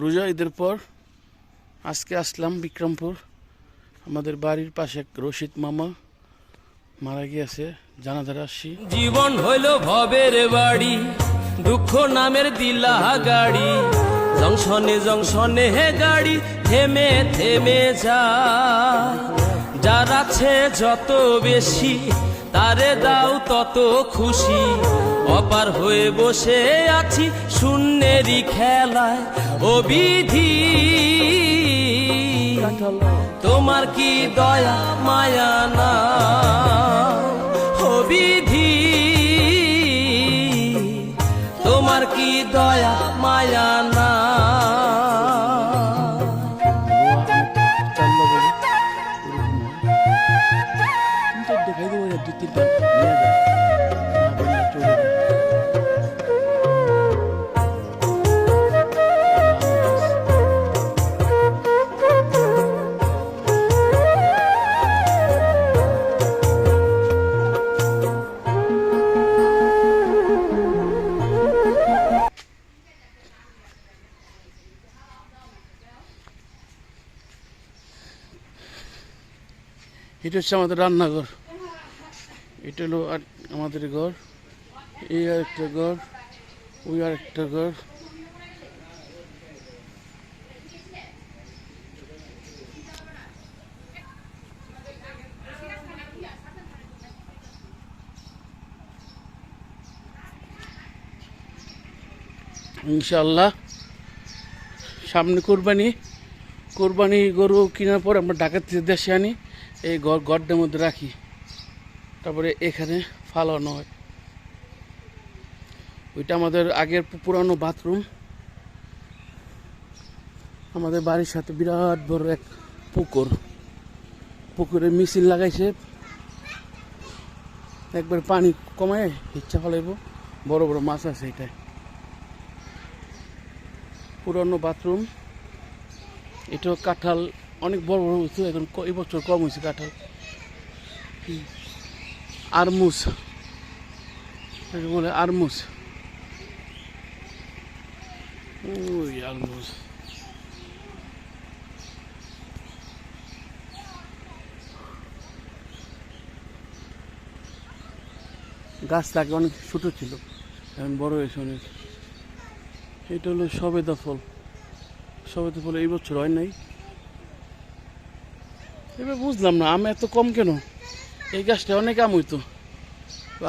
রোজা ঈদের পর আজকে আসলাম বিক্রমপুর। আমাদের বাড়ির পাশে এক রশিদ মামা মারা গিয়েছে, জানাজার আসছি। জীবন হইল ভবের বাড়ি, দুঃখ নামের দিলা গাড়ি, জংশনে জংশনে হে গাড়ি থেমে থেমে যায়। যার আছে যত বেশি তারে দাও তত খুশি, অপার হয়ে বসে আছি শূন্যেরই খেলায়। ও বিধি তোমার কি দয়া মায়া না, ও বিধি তোমার কি দয়া মায়া না। দেখাই দেবো দু তিনটা নিয়ে যায়। এটা হচ্ছে আমাদের রান্নাঘর, এটা হলো আমাদের ঘর। এই আর একটা ঘর, ওই আর একটা ঘর। ইনশাআল্লাহ সামনে কোরবানি গরু কেনার পর আমরা ঢাকা থেকে দেশে আনি, এই গড়টার মধ্যে রাখি, তারপরে এখানে ফালানো হয়। ওইটা আমাদের আগের পুরানো বাথরুম। আমাদের বাড়ির সাথে বিরাট বড় এক পুকুরে মিছিল লাগাইছে, একবার পানি কমায় ইচ্ছা ফলাইব, বড় বড় মাছ আছে। এটাই পুরানো বাথরুম। এটাও কাঁঠাল অনেক বড় বড় হয়েছে, এখন এই বছর কম হয়েছে কাঁঠাল। আরমুজ বলে, আরমুজ, ওই আরমুজ। গাছটা আগে অনেক ছোট ছিল, এখন বড় হয়েছে অনেক। এটা হলো সবেদা ফল। সবেদা ফল এই বছর হয় নাই। এবার বুঝলাম না আম এত কম কেন, এই গাছটা অনেক আম হইতো,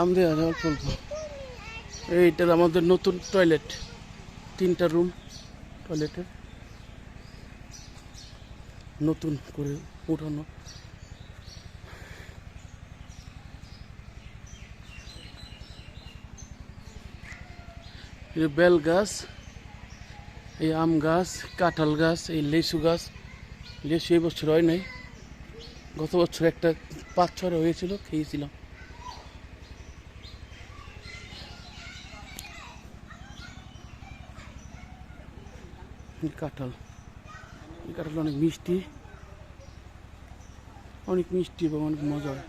আম দেওয়া যায় অল্প অল্প। এইটার আমাদের নতুন টয়লেট, 3টা রুম টয়লেটের নতুন করে উঠানো। এই বেল গাছ, এই আম গাছ, কাঁঠাল গাছ, এই লেচু গাছ। লেচু এই বছর হয় নাই, গত বছর একটা 5-6 হয়েছিল, খেয়েছিলাম। কাঁঠাল, এই কাঁঠাল অনেক মিষ্টি এবং অনেক মজা হয়।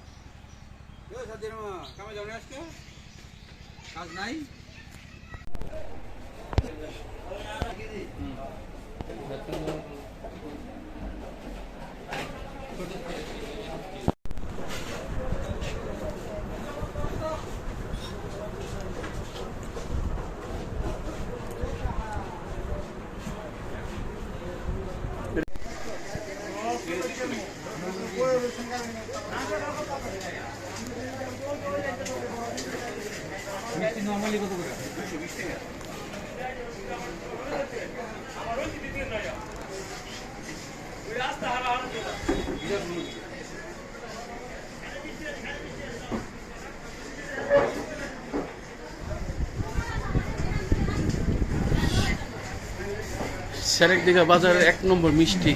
সেরেকদিঘা বাজারের 1 নম্বর মিষ্টি,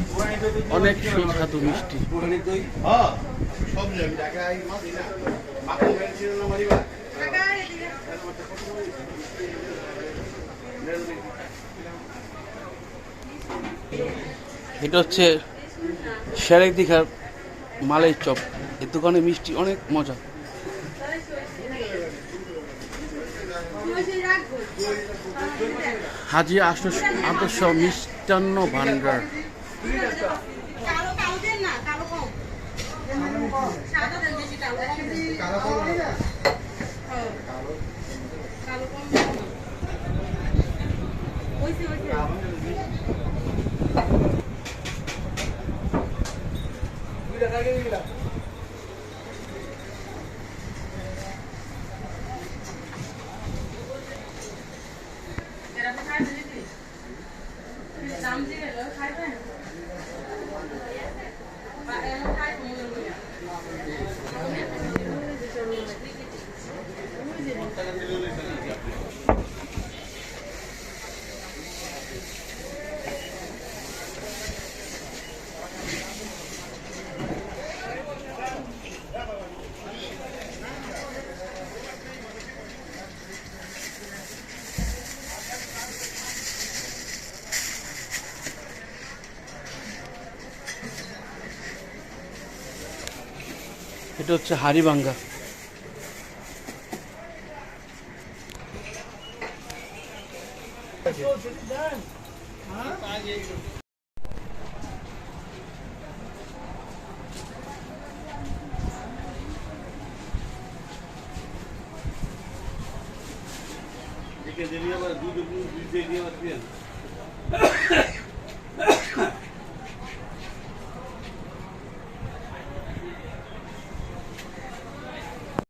অনেক সুস্বাদু মিষ্টি। এটা হচ্ছে সেরেকদিঘার মালাই চপ। এই দোকানে মিষ্টি অনেক মজা। হাজি আদর্শ মিষ্টান্ন ভান্ডার। এটা হচ্ছে হাড়িভাঙ্গা।